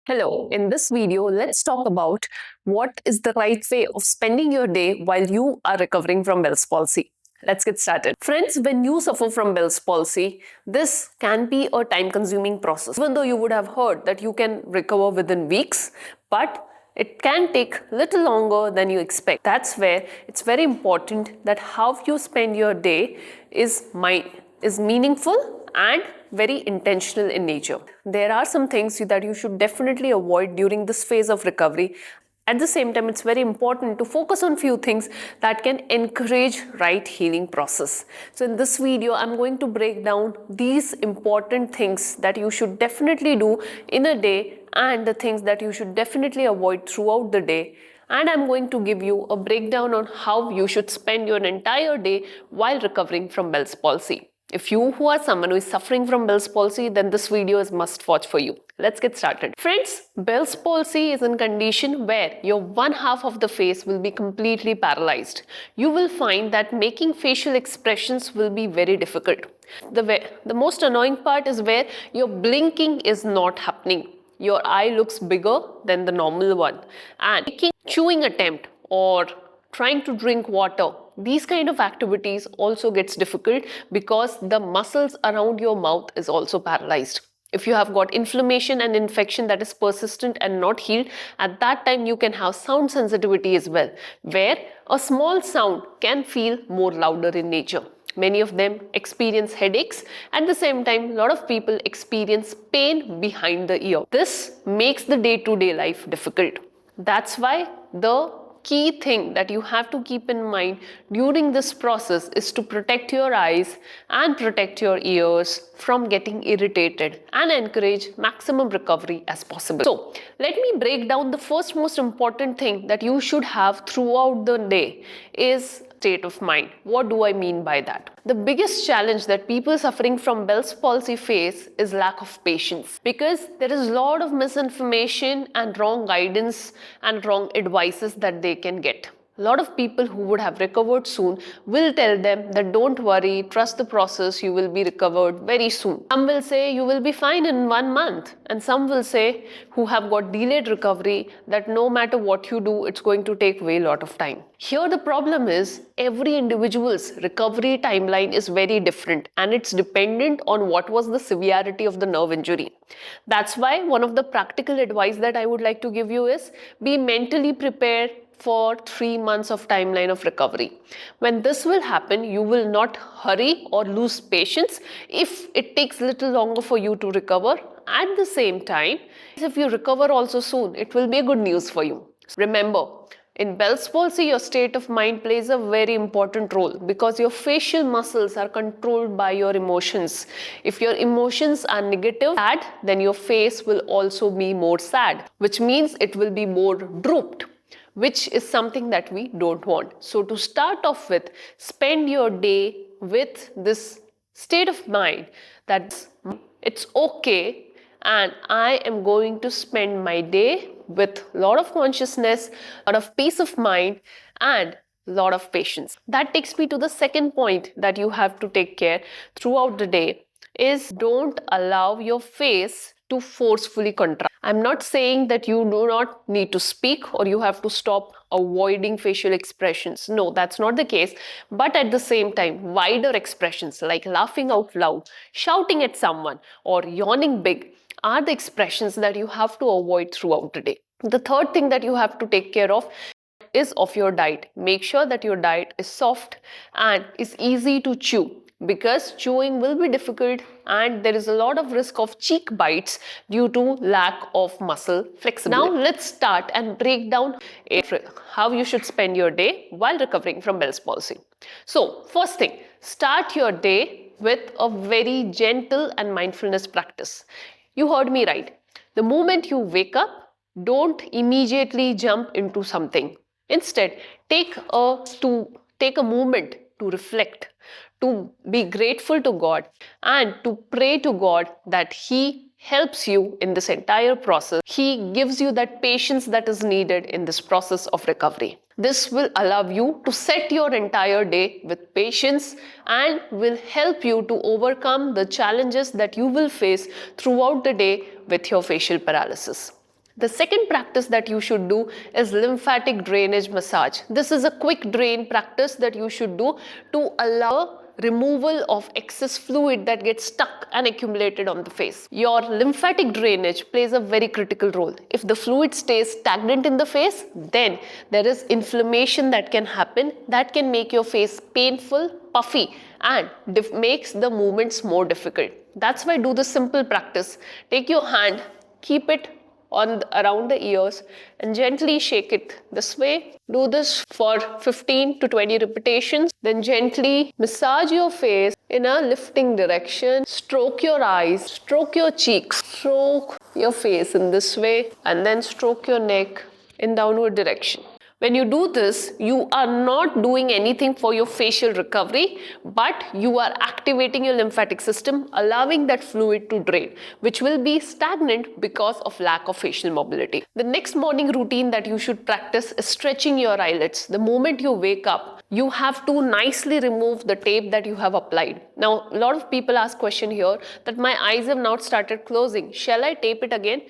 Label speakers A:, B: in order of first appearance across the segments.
A: Hello, in this video, let's talk about what is the right way of spending your day while you are recovering from Bell's palsy. Let's get started. Friends, when you suffer from Bell's palsy, this can be a time consuming process. Even though you would have heard that you can recover within weeks, but it can take little longer than you expect. That's where it's very important that how you spend your day is meaningful and very intentional in nature. There are some things that you should definitely avoid during this phase of recovery. At the same time, it's very important to focus on few things that can encourage right healing process. So in this video, I'm going to break down these important things that you should definitely do in a day and the things that you should definitely avoid throughout the day. And I'm going to give you a breakdown on how you should spend your entire day while recovering from Bell's palsy. If you who are someone who is suffering from Bell's palsy, then this video is must watch for you. Let's get started. Friends, Bell's palsy is a condition where your one half of the face will be completely paralyzed. You will find that making facial expressions will be very difficult. The most annoying part is where your blinking is not happening. Your eye looks bigger than the normal one, and making chewing attempt or trying to drink water, these kind of activities also gets difficult because the muscles around your mouth is also paralyzed. If you have got inflammation and infection that is persistent and not healed, at that time you can have sound sensitivity as well, where a small sound can feel more louder in nature. Many of them experience headaches. At the same time, a lot of people experience pain behind the ear. This makes the day-to-day life difficult. That's why the key thing that you have to keep in mind during this process is to protect your eyes and protect your ears from getting irritated and encourage maximum recovery as possible. So, let me break down the first most important thing that you should have throughout the day is state of mind. What do I mean by that? The biggest challenge that people suffering from Bell's palsy face is lack of patience, because there is a lot of misinformation and wrong guidance and wrong advices that they can get. A lot of people who would have recovered soon will tell them that don't worry, trust the process, you will be recovered very soon. Some will say you will be fine in 1 month, and some will say who have got delayed recovery that no matter what you do, it's going to take way lot of time. Here the problem is every individual's recovery timeline is very different, and it's dependent on what was the severity of the nerve injury. That's why one of the practical advice that I would like to give you is be mentally prepared for 3 months of timeline of recovery. When this will happen, you will not hurry or lose patience if it takes little longer for you to recover. At the same time, if you recover also soon, it will be good news for you. Remember, in Bell's palsy, your state of mind plays a very important role because your facial muscles are controlled by your emotions. If your emotions are negative, sad, then your face will also be more sad, which means it will be more drooped, which is something that we don't want. So to start off with, spend your day with this state of mind that it's okay and I am going to spend my day with a lot of consciousness, a lot of peace of mind and a lot of patience. That takes me to the second point that you have to take care throughout the day is don't allow your face to forcefully contract. I'm not saying that you do not need to speak or you have to stop avoiding facial expressions. No, that's not the case. But at the same time, wider expressions like laughing out loud, shouting at someone, or yawning big are the expressions that you have to avoid throughout the day. The third thing that you have to take care of is of your diet. Make sure that your diet is soft and is easy to chew, because chewing will be difficult and there is a lot of risk of cheek bites due to lack of muscle flexibility. Now let's start and break down how you should spend your day while recovering from Bell's palsy. So first thing, start your day with a very gentle and mindfulness practice. You heard me right. The moment you wake up, don't immediately jump into something. Instead, take a moment to reflect, to be grateful to God and to pray to God that He helps you in this entire process. He gives you that patience that is needed in this process of recovery. This will allow you to set your entire day with patience and will help you to overcome the challenges that you will face throughout the day with your facial paralysis. The second practice that you should do is lymphatic drainage massage. This is a quick drain practice that you should do to allow removal of excess fluid that gets stuck and accumulated on the face. Your lymphatic drainage plays a very critical role. If the fluid stays stagnant in the face, then there is inflammation that can happen that can make your face painful, puffy, and makes the movements more difficult. That's why do the simple practice. Take your hand, keep it around the ears and gently shake it this way. Do this for 15 to 20 repetitions. Then gently massage your face in a lifting direction. Stroke your eyes, stroke your cheeks, stroke your face in this way, and then stroke your neck in downward direction. When you do this, you are not doing anything for your facial recovery, but you are activating your lymphatic system, allowing that fluid to drain, which will be stagnant because of lack of facial mobility. The next morning routine that you should practice is stretching your eyelids. The moment you wake up, you have to nicely remove the tape that you have applied. Now, a lot of people ask question here that my eyes have now started closing. Shall I tape it again?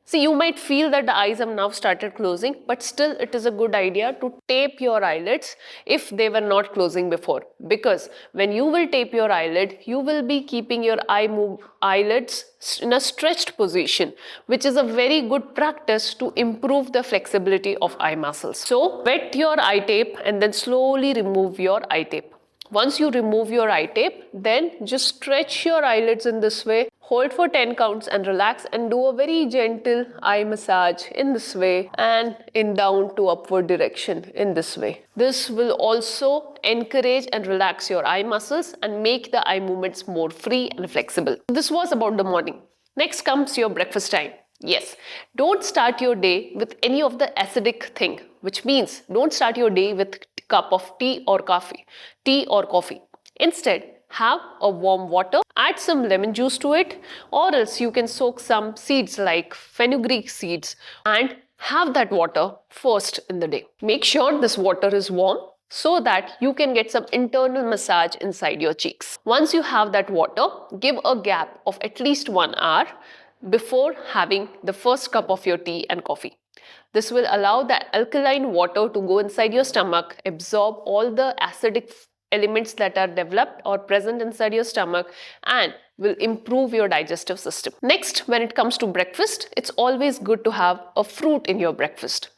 A: See, you might feel that the eyes have now started closing, but still it is a good idea to tape your eyelids if they were not closing before. Because when you will tape your eyelid, you will be keeping your eyelids in a stretched position, which is a very good practice to improve the flexibility of eye muscles. So, wet your eye tape and then slowly remove your eye tape. Once you remove your eye tape, then just stretch your eyelids in this way, hold for 10 counts and relax, and do a very gentle eye massage in this way and in down to upward direction in this way. This will also encourage and relax your eye muscles and make the eye movements more free and flexible. This was about the morning. Next comes your breakfast time. Yes, don't start your day with any of the acidic thing, which means don't start your day with a cup of tea or coffee. Instead, have a warm water, add some lemon juice to it, or else you can soak some seeds like fenugreek seeds and have that water first in the day. Make sure this water is warm so that you can get some internal massage inside your cheeks. Once you have that water, give a gap of at least 1 hour before having the first cup of your tea and coffee. This will allow the alkaline water to go inside your stomach, absorb all the acidic elements that are developed or present inside your stomach, and will improve your digestive system. Next, when it comes to breakfast, it's always good to have a fruit in your breakfast.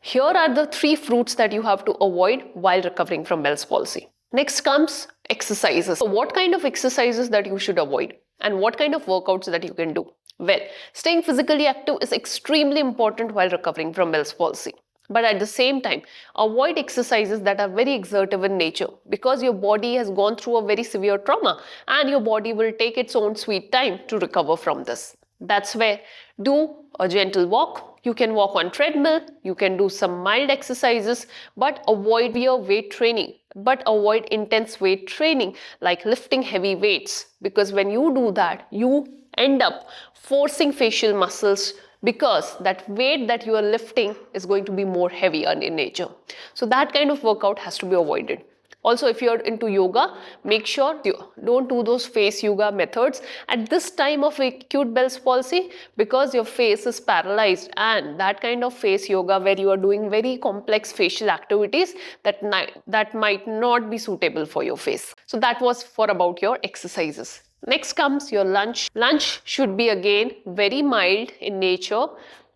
A: Here are the 3 fruits that you have to avoid while recovering from Bell's palsy. Next comes exercises. So what kind of exercises that you should avoid and what kind of workouts that you can do? Well, staying physically active is extremely important while recovering from Bell's palsy. But at the same time, avoid exercises that are very exertive in nature because your body has gone through a very severe trauma and your body will take its own sweet time to recover from this. That's where do a gentle walk. You can walk on treadmill, you can do some mild exercises, but avoid your weight training. But avoid intense weight training like lifting heavy weights, because when you do that, you end up forcing facial muscles because that weight that you are lifting is going to be more heavier in nature. So that kind of workout has to be avoided. Also, if you're into yoga, make sure you don't do those face yoga methods at this time of acute Bell's palsy because your face is paralyzed, and that kind of face yoga where you are doing very complex facial activities that might not be suitable for your face. So that was for about your exercises. Next comes your lunch. Lunch should be again very mild in nature,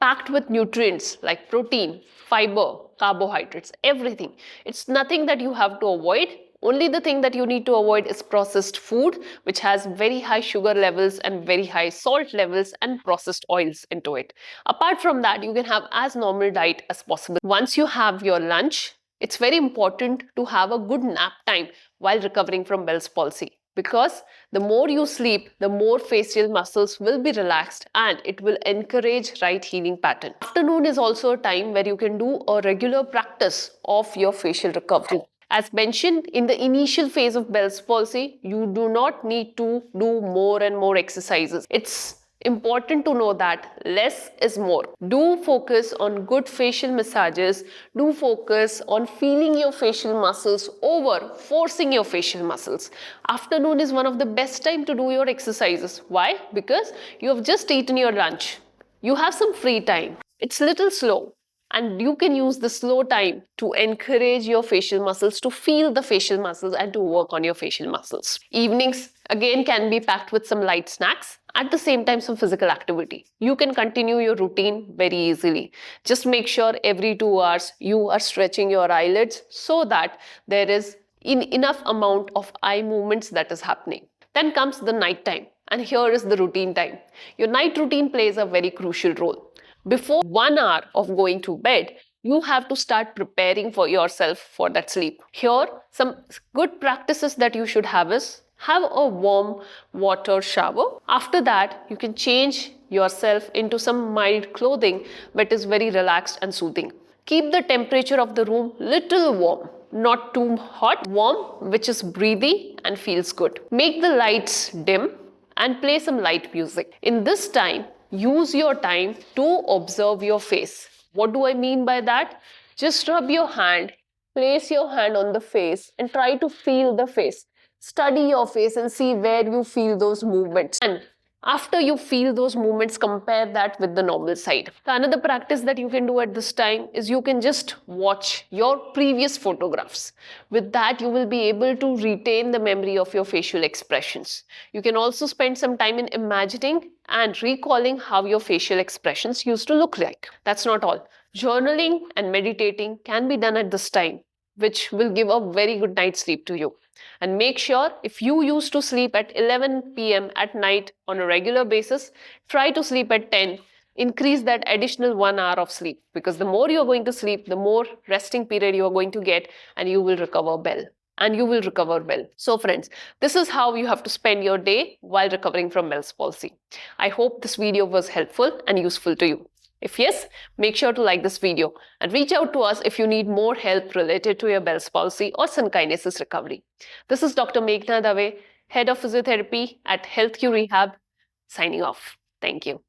A: packed with nutrients like protein, fiber, carbohydrates, everything. It's nothing that you have to avoid. Only the thing that you need to avoid is processed food, which has very high sugar levels and very high salt levels and processed oils into it. Apart from that, you can have as normal diet as possible. Once you have your lunch, it's very important to have a good nap time while recovering from Bell's palsy. Because the more you sleep, the more facial muscles will be relaxed and it will encourage right healing pattern. Afternoon is also a time where you can do a regular practice of your facial recovery. As mentioned, in the initial phase of Bell's palsy, you do not need to do more and more exercises. It's important to know that less is more. Do focus on good facial massages. Do focus on feeling your facial muscles over forcing your facial muscles. Afternoon is one of the best time to do your exercises. Why? Because you have just eaten your lunch. You have some free time. It's little slow, and you can use the slow time to encourage your facial muscles to feel the facial muscles and to work on your facial muscles. Evenings again can be packed with some light snacks, at the same time some physical activity. You can continue your routine very easily. Just make sure every 2 hours you are stretching your eyelids so that there is enough amount of eye movements that is happening. Then comes the night time, and here is the routine time. Your night routine plays a very crucial role. Before 1 hour of going to bed, you have to start preparing for yourself for that sleep. Here, some good practices that you should have is have a warm water shower. After that, you can change yourself into some mild clothing that is very relaxed and soothing. Keep the temperature of the room little warm, not too hot, warm, which is breathy and feels good. Make the lights dim and play some light music. In this time, use your time to observe your face. What do I mean by that? Just rub your hand, place your hand on the face and try to feel the face. Study your face and see where you feel those movements. And after you feel those movements, compare that with the normal side. Another practice that you can do at this time is you can just watch your previous photographs. With that, you will be able to retain the memory of your facial expressions. You can also spend some time in imagining and recalling how your facial expressions used to look like. That's not all. Journaling and meditating can be done at this time, which will give a very good night's sleep to you. And make sure if you used to sleep at 11 p.m. at night on a regular basis, try to sleep at 10. Increase that additional 1 hour of sleep, because the more you're going to sleep, the more resting period you're going to get, and you will recover well. So friends, this is how you have to spend your day while recovering from Bell's palsy. I hope this video was helpful and useful to you. If yes, make sure to like this video and reach out to us if you need more help related to your Bell's palsy or sun kinesis recovery. This is Dr. Meghna Dave, Head of Physiotherapy at HealthQ Rehab, signing off. Thank you.